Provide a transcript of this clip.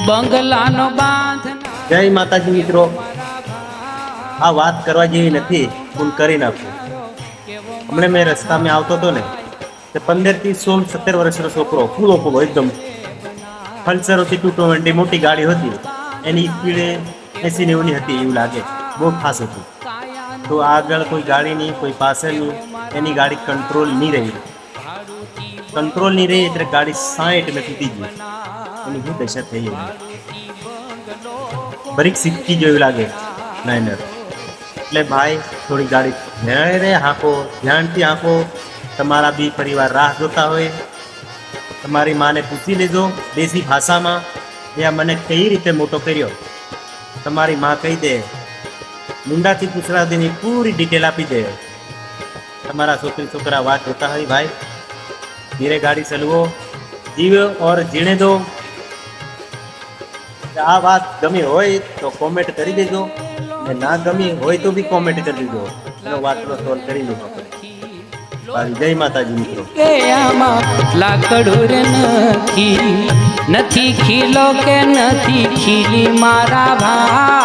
બંગલાનો બાંધ જય માતાજી મિત્રો, આ વાત કરવા જેવી નથી, હું કરી નાખું. હમણાં મેં રસ્તામાં આવતો હતો ને, તે 15 થી 16 17 વર્ષનો છોકરો, ફૂલો એકદમ પલ્સર હતી 220 મોટી ગાડી હતી, એની સ્પીડ 80-90 હતી એવું લાગે, બહુ ફાસ્ટ હતું. તો આગળ કોઈ ગાડીની, કોઈ પાછળની, એની ગાડી કંટ્રોલ નહીં રહી એટલે ગાડી 60 મેં તૂટી ગઈ. એની શું દશા થઈ ગઈ, બરીક સિક્કી જેવું લાગે નાઇનર. એટલે ભાઈ થોડી ગાડી ધ્યાનથી હાંકો. તમારા બી પરિવાર રાહ જોતા હોય. તમારી માને પૂછી લેજો દેશી ભાષામાં, એ મને કઈ રીતે મોટો કર્યો. તમારી માં કહી દે, મુંડાથી પૂછડા દેની પૂરી ડિટેલ આપી દે. તમારા છોકરા વાત જોતા હોય. ભાઈ ધીરે ગાડી ચલવો, જીવો ઓર જીણે દો. આ વાત ગમી હોય તો કોમેન્ટ કરી દેજો, અને ના ગમી હોય તો બી કોમેન્ટ કરી દેજો. એનો વાતનો સોલ્વ કરી લેજો. જય માતાજી મિત્રો. કે આમાં લાકડું નથી ખીલો કે નથી ખીલી મારા ભા